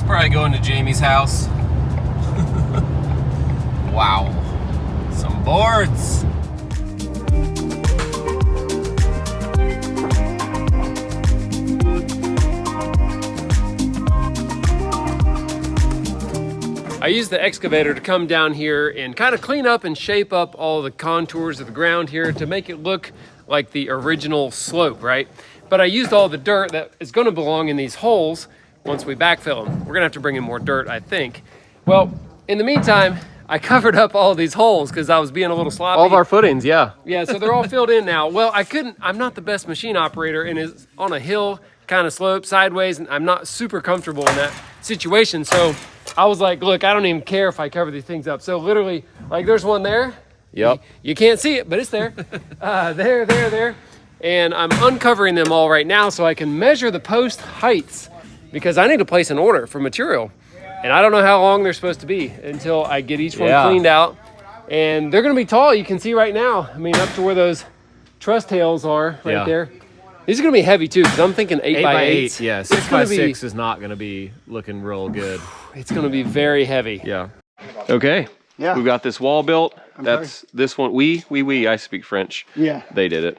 It's probably going to Jamie's house. Wow. Some boards. I used the excavator to come down here and kind of clean up and shape up all the contours of the ground here to make it look like the original slope, right? But I used all the dirt that is going to belong in these holes once we backfill them. We're gonna have to bring in more dirt, I think. Well, in the meantime, I covered up all these holes because I was being a little sloppy. All of our footings, yeah. Yeah, so they're all filled in now. Well, I'm not the best machine operator, and it's on a hill kind of slope sideways, and I'm not super comfortable in that situation. So I was like, look, I don't even care if I cover these things up. So literally, like there's one there. Yep. You can't see it, but it's there. There. And I'm uncovering them all right now so I can measure the post heights because I need to place an order for material. And I don't know how long they're supposed to be until I get each one cleaned out. And they're gonna be tall, you can see right now. I mean, up to where those truss tails are right there. These are gonna be heavy too, because I'm thinking 8 by 8. Yeah, 6 by 6 is not gonna be looking real good. It's gonna be very heavy. Yeah. Okay. Yeah. We've got this wall built. Sorry. This one. We. I speak French. Yeah. They did it.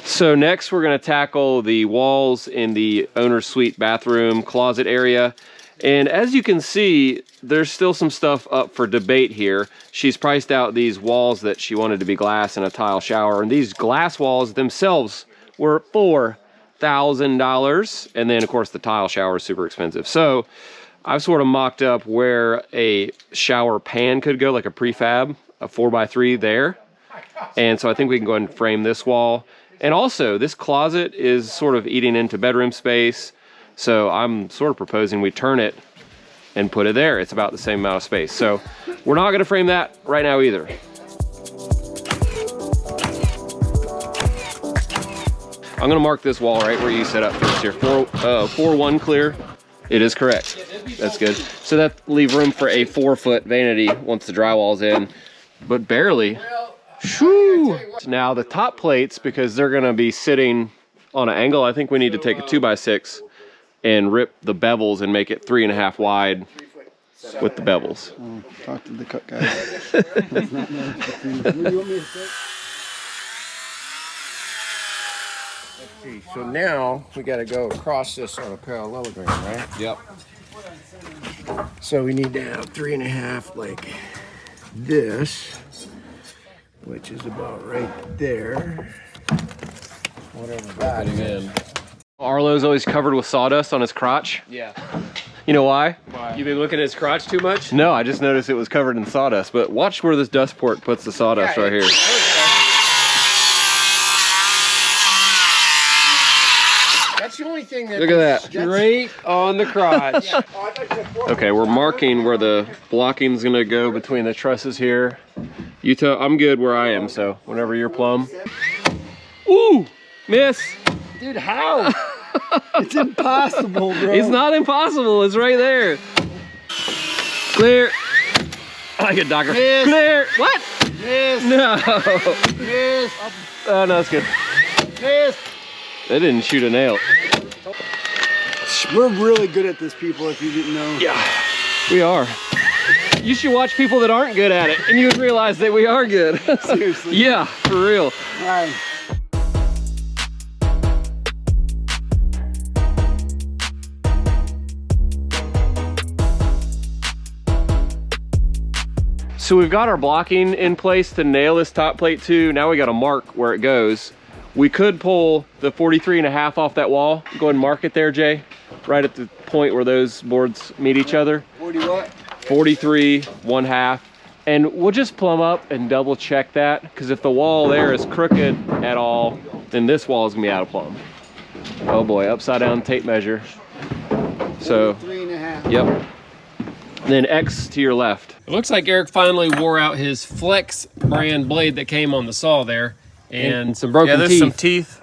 So next we're gonna tackle the walls in the owner's suite bathroom closet area. And as you can see, there's still some stuff up for debate here. She's priced out these walls that she wanted to be glass and a tile shower. And these glass walls themselves were $4,000. And then of course the tile shower is super expensive. So I've sort of mocked up where a shower pan could go, like a prefab, a 4x3 there. And so I think we can go ahead and frame this wall. And also this closet is sort of eating into bedroom space. So I'm sort of proposing we turn it and put it there. It's about the same amount of space. So we're not gonna frame that right now either. I'm gonna mark this wall right where you set up first here. 4-1 clear. It is correct. That's good. So that leave room for a 4-foot vanity once the drywall's in, but barely. Whew. Now the top plates, because they're gonna be sitting on an angle, I think we need to take a 2x6 and rip the bevels and make it 3.5 wide with the bevels. Oh, talk to the cut guy. So now we got to go across this on a parallelogram, right? Yep. So we need to have 3.5 like this, which is about right there. Whatever that is. Arlo's always covered with sawdust on his crotch. Yeah. You know why? You've been looking at his crotch too much? No, I just noticed it was covered in sawdust, but watch where this dust port puts the sawdust right here. That's the only thing that... Look at that. Straight on the crotch. Okay, we're marking where the blocking's gonna go between the trusses here. You tell, I'm good where I am, so whenever you're plumb. Ooh, miss. Dude, how? It's impossible, bro. It's not impossible, it's right there. Clear. I like it, doctor. Miss. Clear. What? Miss. No. Miss. Oh, no, it's good. Miss. They didn't shoot a nail. We're really good at this, people, if you didn't know. Yeah, we are. You should watch people that aren't good at it, and you would realize that we are good. Seriously. Yeah, for real. All right. So we've got our blocking in place to nail this top plate too. Now we got to mark where it goes. We could pull the 43.5 off that wall. Go ahead and mark it there, Jay. Right at the point where those boards meet each other. 40 what? 43.5. And we'll just plumb up and double check that, because if the wall there is crooked at all, then this wall is gonna be out of plumb. Oh boy, upside down tape measure. So, 3.5. yep. And then X to your left. It looks like Eric finally wore out his Flex brand blade that came on the saw there. And some broken there's teeth. some teeth.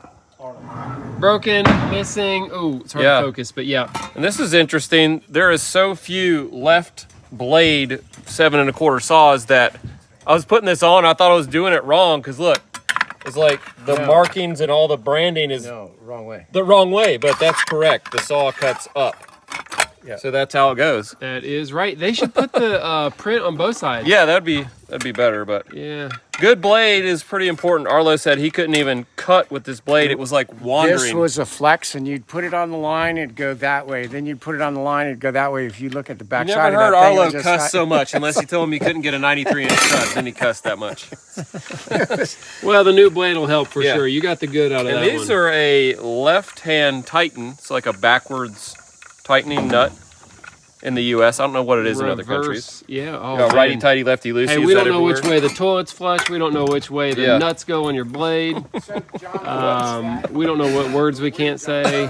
Broken, missing. Ooh, it's hard to focus, but yeah. And this is interesting. There is so few left blade 7 1/4 saws that I was putting this on. I thought I was doing it wrong, because look, it's like the markings and all the branding is No, wrong way. the wrong way, but that's correct. The saw cuts up. Yeah. So that's how it goes. That is right. They should put the print on both sides. Yeah, that'd be better, but Yeah. good blade is pretty important. Arlo said he couldn't even cut with this blade. It was like wandering. This was a flex, and you'd put it on the line, it'd go that way. Then you'd put it on the line, it'd go that way. If you look at the back You side never of that heard thing, Arlo it just cuss got- so much unless you told him he couldn't get a 93-inch cut. Then he cussed that much. Well, the new blade will help for Yeah. sure. You got the good out of And that these one. are a left-hand Titan. It's like a backwards tightening nut in the U.S. I don't know what it is in other countries. Reverse. Yeah. Oh, You got man. righty-tighty, lefty-loosey. Hey, Is we that don't know which everywhere? way the toilet's flush. We don't know which way the Yeah. nuts go on your blade. We don't know what words we can't say.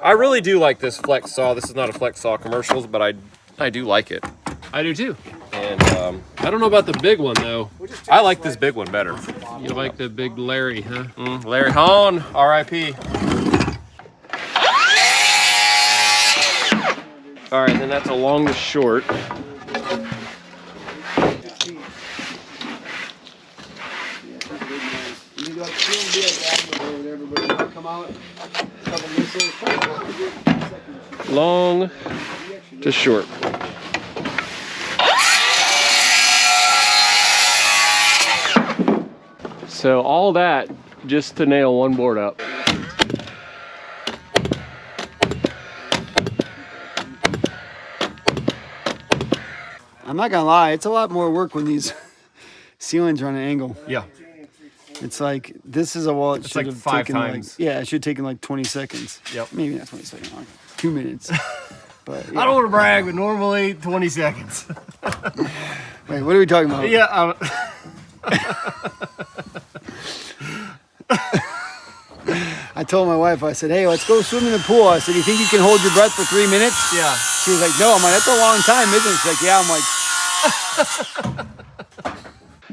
I really do like this flex saw. This is not a flex saw commercials, but I do like it. I do too. And I don't know about the big one though. I like this big one better. You like the big Larry, huh? Larry Hahn, R.I.P. All right, then that's along the short. You got two deals or whatever, but if I come out, a couple missiles, Long to short. So all that just to nail one board up. I'm not gonna lie, it's a lot more work when these ceilings are on an angle. Yeah. It's like, this is a wall, it should like have 5 taken times. like, yeah, it should have taken like 20 seconds. Yep. Maybe not 20 seconds, like 2 minutes. But I don't want to brag, but normally 20 seconds. wait, what are we talking about? Yeah, I told my wife, I said, hey, let's go swim in the pool. I said, you think you can hold your breath for 3 minutes? yeah. She was like, no. I'm like, that's a long time, isn't it? She's like, yeah. I'm like,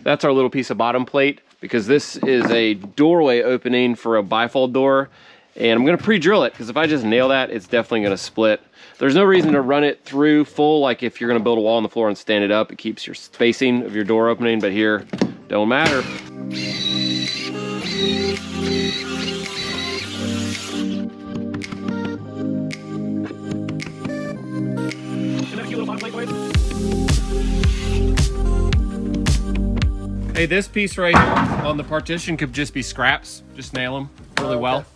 That's our little piece of bottom plate because this is a doorway opening for a bifold door. And I'm gonna pre-drill it because if I just nail that, it's definitely gonna split. There's no reason to run it through full, like if you're gonna build a wall on the floor and stand it up, it keeps your spacing of your door opening, but here, don't matter. Hey, this piece right here on the partition could just be scraps. Just nail them really well.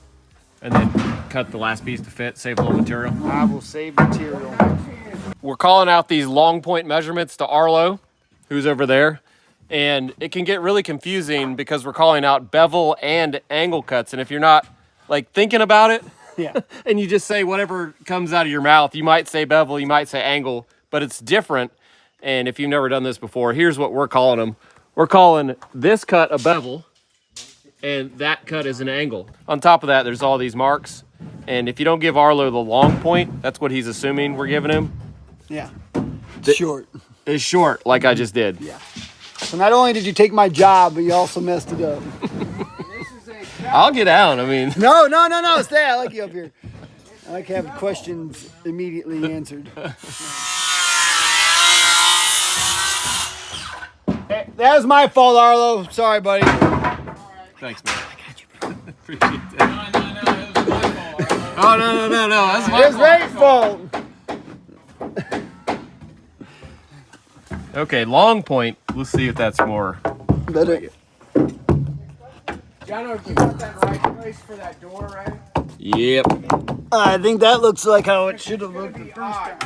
And then cut the last piece to fit, save a little material. I will save material. We're calling out these long point measurements to Arlo, who's over there. And it can get really confusing because we're calling out bevel and angle cuts. And if you're not like thinking about it, Yeah. and you just say whatever comes out of your mouth, you might say bevel, you might say angle, but it's different. And if you've never done this before, here's what we're calling them. We're calling this cut a bevel, and that cut is an angle. On top of that, there's all these marks. And if you don't give Arlo the long point, that's what he's assuming we're giving him, Yeah. Short. is short, like I just did. Yeah. So not only did you take my job, but you also messed it up. I'll get out, I mean. No, stay. I like you up here. I like to have questions immediately answered. Hey, that was my fault, Arlo. Sorry, buddy. Thanks, man. I got you, bro. Appreciate that. Oh, no, that's my It's Ray's fault. Okay, long point. Let's see if that's more. Better. John, you got that right place for that door, right? Yep. I think that looks like how it should have looked the first time.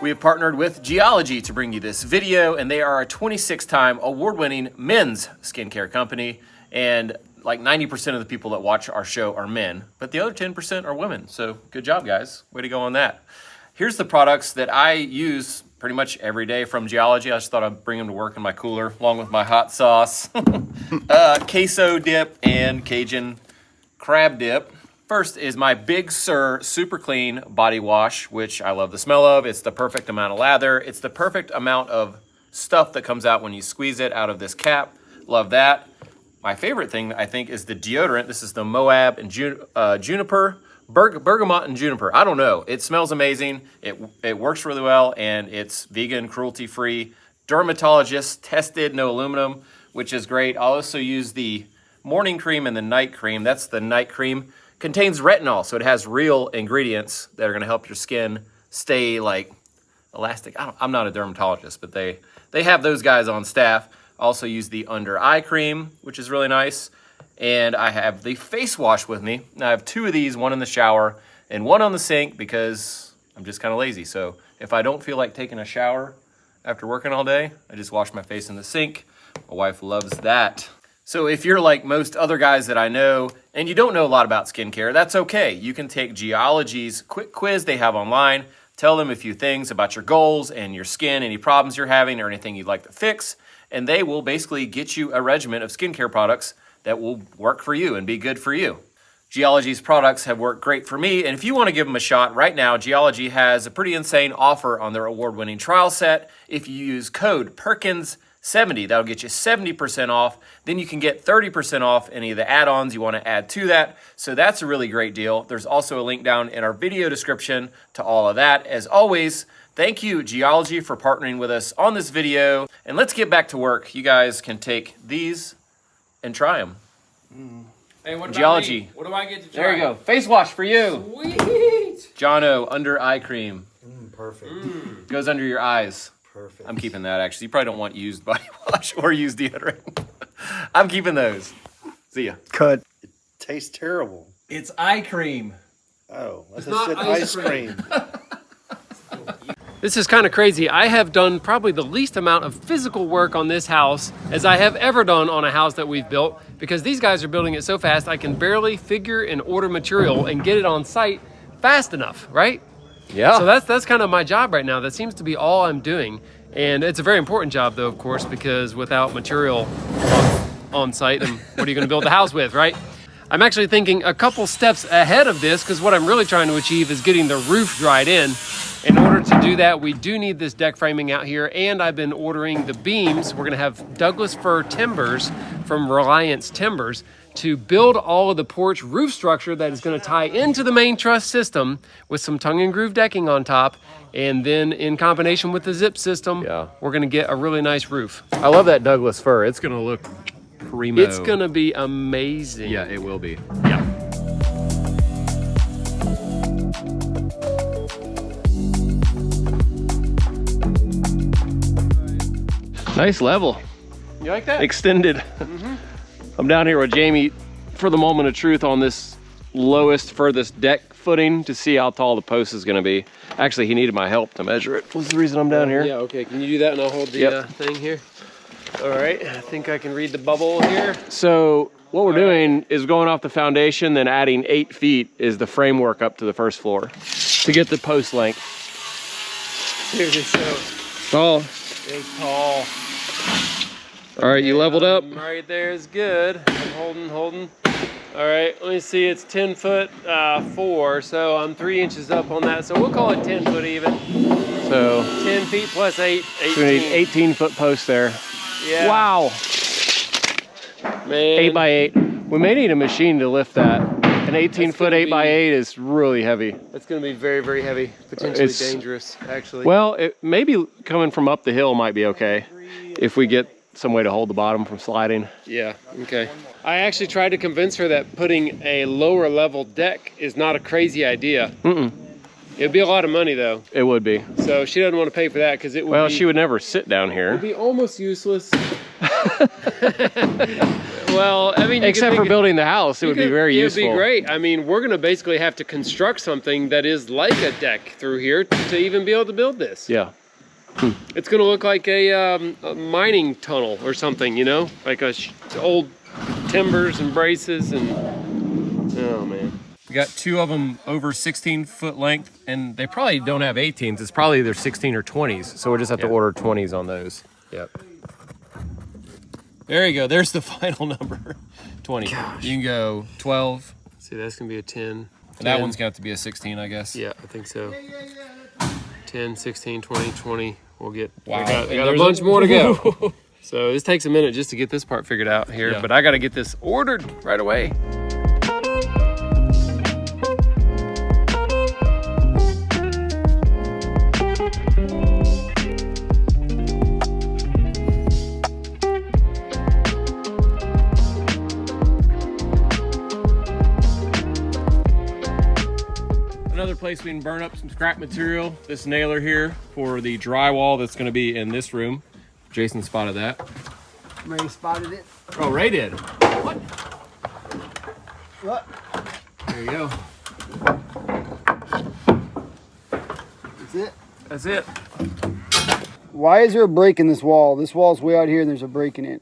We have partnered with Geology to bring you this video, and they are a 26-time award-winning men's skincare company. And like 90% of the people that watch our show are men, but the other 10% are women. So good job, guys. Way to go on that. Here's the products that I use pretty much every day from Geology. I just thought I'd bring them to work in my cooler, along with my hot sauce, queso dip, and Cajun crab dip. First is my Big Sur Super Clean Body Wash, which I love the smell of. It's the perfect amount of lather. It's the perfect amount of stuff that comes out when you squeeze it out of this cap. Love that. My favorite thing, I think, is the deodorant. This is the Moab and Juniper bergamot and juniper. I don't know. It smells amazing. It works really well, and it's vegan, cruelty-free, dermatologist tested, no aluminum, which is great. I'll also use the morning cream and the night cream. That's the night cream. Contains retinol, so it has real ingredients that are going to help your skin stay like elastic. I'm not a dermatologist, but they have those guys on staff. Also use the under eye cream, which is really nice. And I have the face wash with me. Now I have 2 of these, one in the shower and one on the sink because I'm just kind of lazy. So if I don't feel like taking a shower after working all day, I just wash my face in the sink. My wife loves that. So if you're like most other guys that I know and you don't know a lot about skincare, that's okay. You can take Geology's quick quiz they have online. Tell them a few things about your goals and your skin, any problems you're having or anything you'd like to fix. And they will basically get you a regimen of skincare products that will work for you and be good for you. Geology's products have worked great for me, and if you want to give them a shot right now, Geology has a pretty insane offer on their award-winning trial set. If you use code Perkins70, that'll get you 70% off. Then you can get 30% off any of the add-ons you want to add to that. So that's a really great deal. There's also a link down in our video description to all of that. As always, thank you, Geology, for partnering with us on this video. And let's get back to work. You guys can take these and try them. Hey, what about Geology. me? What do I get to try? There you go. Face wash for you. Sweet. Jono, under eye cream. Perfect. Goes under your eyes. Perfect. I'm keeping that, actually. You probably don't want used body wash or used deodorant. I'm keeping those. See ya. Cut. It tastes terrible. It's eye cream. Oh, I It's not said ice ice cream. This is kind of crazy. I have done probably the least amount of physical work on this house as I have ever done on a house that we've built because these guys are building it so fast I can barely figure and order material and get it on site fast enough, right? Yeah. So that's kind of my job right now. That seems to be all I'm doing. And it's a very important job though, of course, because without material on site, then what are you gonna build the house with, right? I'm actually thinking a couple steps ahead of this because what I'm really trying to achieve is getting the roof dried in. In order to do that, we do need this deck framing out here, and I've been ordering the beams. We're gonna have Douglas fir timbers from Reliance Timbers to build all of the porch roof structure that is gonna tie into the main truss system with some tongue and groove decking on top. And then in combination with the zip system, we're gonna get a really nice roof. I love that Douglas fir. It's gonna look primo. It's gonna be amazing. Yeah, it will be. Yeah. Nice level. You like that? Extended. I'm down here with Jamie for the moment of truth on this lowest, furthest deck footing to see how tall the post is gonna be. Actually, he needed my help to measure it. What's the reason I'm down here? Yeah, okay. Can you do that and I'll hold the thing here? All right, I think I can read the bubble here. So what we're doing is going off the foundation, then adding 8 feet is the framework up to the first floor to get the post length. Seriously, so Tall. it's tall. All right, you leveled up. Right there is good. I'm holding. All right, let me see, it's 10 foot 4, so I'm 3 inches up on that. So we'll call it 10 foot even. So 10 feet plus 8, 18. we need 18 foot post there. Yeah. Wow. Man. 8 by 8. We may need a machine to lift that. An 18 foot 8 by 8 is really heavy. It's gonna be very, very heavy. Potentially dangerous, actually. Well, it maybe coming from up the hill might be okay if we get some way to hold the bottom from sliding. Yeah, okay. I actually tried to convince her that putting a lower level deck is not a crazy idea. It'd be a lot of money though. It would be. So she doesn't want to pay for that because it would Well, be, she would never sit down it here. would be almost useless. Well, I mean, Except for building the house, it would be very useful. It'd be great. I mean, we're gonna basically have to construct something that is like a deck through here to even be able to build this. Yeah. It's gonna look like a mining tunnel or something, you know, like old timbers and braces and oh man. We got 2 of them over 16 foot length, and they probably don't have 18s. It's probably either 16 or 20s. So we'll just have to order 20s on those. Yep. There you go. There's the final number. 20. Gosh. You can go 12. See, that's gonna be a 10. And that one's gonna have to be a 16, I guess. Yeah, I think so. 10, 16, 20, 20. We'll get. Wow. I got a bunch more to go. So this takes a minute just to get this part figured out here, but I got to get this ordered right away. place we can burn up some scrap material. This nailer here for the drywall that's going to be in this room. Jason spotted that. Ray spotted it. Oh, Ray did. What? What? There you go. That's it. That's it. Why is there a break in this wall? This wall's way out here and there's a break in it.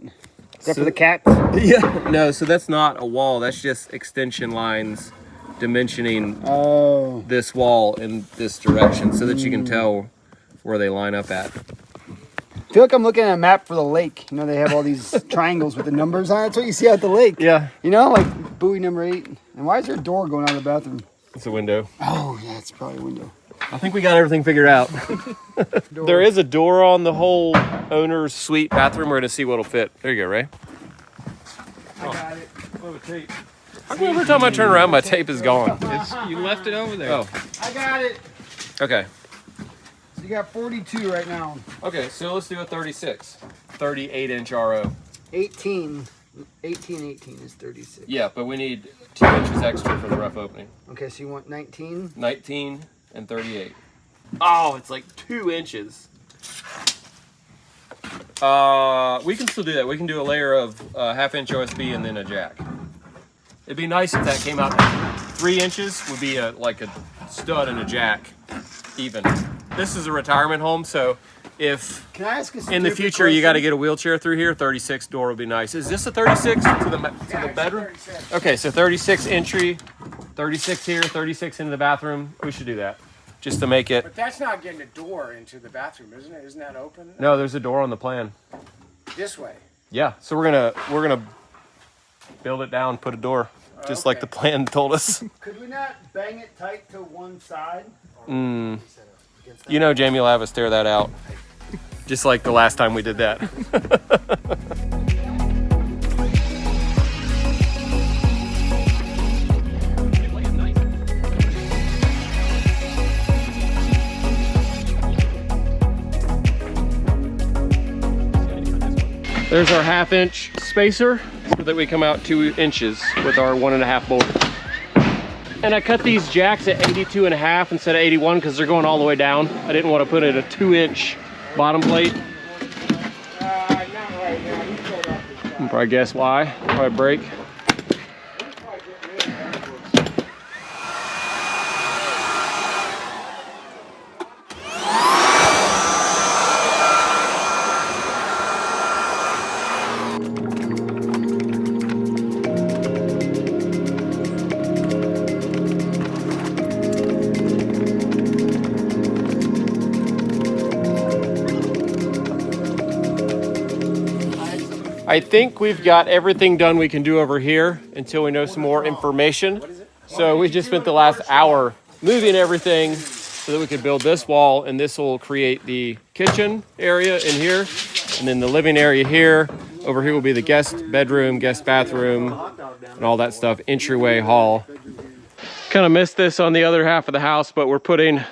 Is that for the cats? Yeah. No, so that's not a wall. That's just extension lines dimensioning this wall in this direction so that you can tell where they line up at. I feel like I'm looking at a map for the lake. You know, they have all these triangles with the numbers on it. That's what you see out the lake. Yeah. You know, like buoy number 8. And why is there a door going out of the bathroom? It's a window. Oh, yeah, it's probably a window. I think we got everything figured out. There is a door on the whole owner's suite bathroom. We're going to see what'll fit. There you go, Ray. I got it. How come every time I turn around, my tape is gone? You left it over there. Oh, I got it. okay. So you got 42 right now. Okay, so let's do a 36. 38-inch RO. 18 is 36. Yeah, but we need 2 inches extra for the rough opening. Okay, so you want 19? 19 and 38. Oh, it's like 2 inches. We can still do that. We can do a layer of half-inch OSB and then a jack. It'd be nice if that came out 3 inches would be like a stud and a jack, even. This is a retirement home, so if Can I ask a in the future you got to get a wheelchair through here, 36 door would be nice. Is this a 36 to the bedroom? 36. Okay, so 36 entry, 36 here, 36 into the bathroom. We should do that, just to make it. But that's not getting a door into the bathroom, isn't it? Isn't that open? No, there's a door on the plan. This way. Yeah, so we're gonna build it down, put a door, just like the plan told us. Could we not bang it tight to one side? You know, Jamie will have us tear that out, just like the last time we did that. There's our half-inch spacer so that we come out 2 inches with our 1.5 bolt. And I cut these jacks at 82.5 instead of 81 because they're going all the way down. I didn't want to put it a 2-inch bottom plate. Not right now. You pulled off the You can probably guess why. Probably break. I think we've got everything done we can do over here until we know some more information. So we just spent the last hour moving everything so that we could build this wall, and this will create the kitchen area in here, and then the living area here. Over here will be the guest bedroom, guest bathroom, and all that stuff, entryway, hall. Kind of missed this on the other half of the house, but we're putting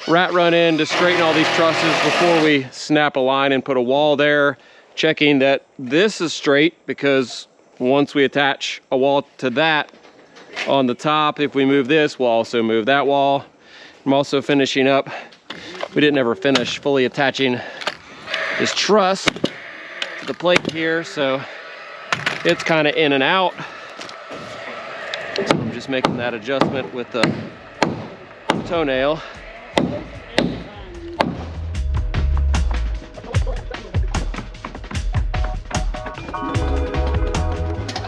rat run in to straighten all these trusses before we snap a line and put a wall there. Checking that this is straight, because once we attach a wall to that on the top, if we move this, we'll also move that wall. I'm also finishing up, we didn't ever finish fully attaching this truss to the plate here, so it's kind of in and out. So I'm just making that adjustment with the toenail.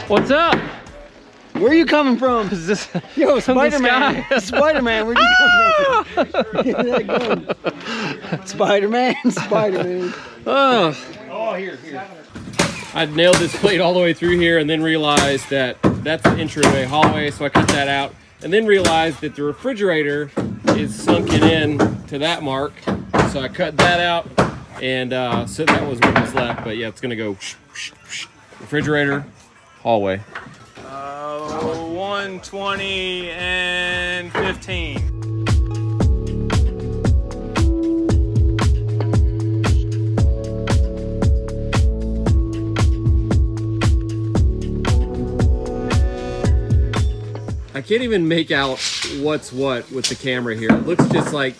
What's up? Where are you coming from? Is this Yo, from the Spider-Man. sky? Spider-Man, where'd you come from? Get that going. Spider-Man, Spider-Man. Oh, here. I nailed this plate all the way through here and then realized that that's the entryway hallway, so I cut that out. And then realized that the refrigerator is sunken in to that mark, so I cut that out, and so that was what was left. But yeah, it's gonna go refrigerator, hallway. 120 and 15. I can't even make out what's what with the camera here. It looks just like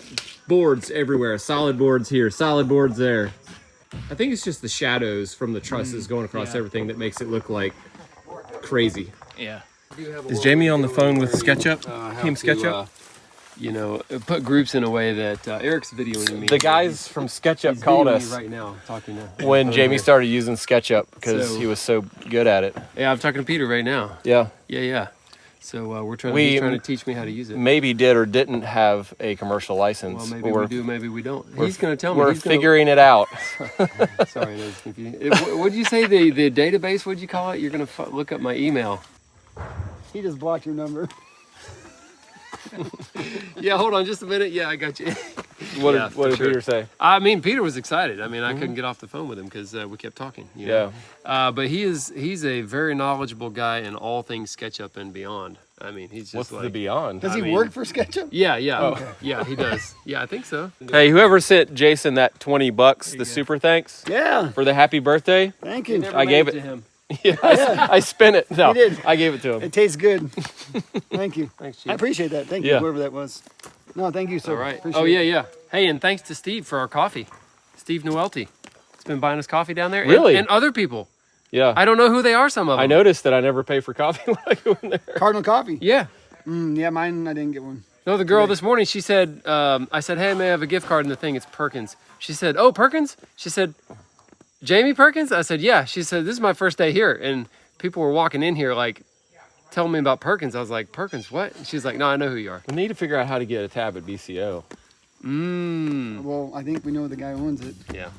boards everywhere. Solid boards here, solid boards there. I think it's just the shadows from the trusses going across everything that makes it look like crazy. Yeah. Is Jamie on the phone with SketchUp? Team SketchUp? You know, put groups in a way that Eric's videoing me. The guys from SketchUp He's called videoing us me right now, talking to when Jamie started using SketchUp because So- he was so good at it. Yeah, I'm talking to Peter right now. Yeah. Yeah. So he's trying to teach me how to use it. Maybe did or didn't have a commercial license. Well, maybe but we do, maybe we don't. He's going to tell me. We're He's gonna- figuring it out. Sorry, that was confusing. What did you say? The database? What'd you call it? You're going to look up my email. He just blocked your number. Yeah, hold on just a minute. Yeah, I got you. What Yeah, did, what did for sure. Peter say? I mean, Peter was excited. I mean, I couldn't get off the phone with him because we kept talking. You know? But he's a very knowledgeable guy in all things SketchUp and beyond. I mean, he's just What's like the beyond? Does I he mean- work for SketchUp? Yeah, Oh. yeah, he does. Yeah, I think so. Hey, whoever sent Jason that $20, the super thanks Yeah. for the happy birthday. Thank you. I gave it to him. Yeah, I spent it. No, You did. I gave it to him. It tastes good. Thank you. Thanks, Chief. I appreciate that. Thank you, Yeah. whoever that was. No, thank you, sir. All right. Appreciate Oh it. yeah. Hey, and thanks to Steve for our coffee. Steve Noelty. He's been buying us coffee down there. Really? And other people. Yeah, I don't know who they are. Some of them. I noticed that I never pay for coffee when I go in there. Cardinal Coffee. Yeah. Yeah, mine, I didn't get one. No, the girl this morning, she said, I said, hey, may I have a gift card? And the thing, it's Perkins. She said, oh, Perkins? She said, Jamie Perkins? I said, yeah. She said, this is my first day here. And people were walking in here like, telling me about Perkins. I was like, Perkins, what? And she's like, no, I know who you are. We need to figure out how to get a tab at BCO. Well, I think we know the guy who owns it. Yeah.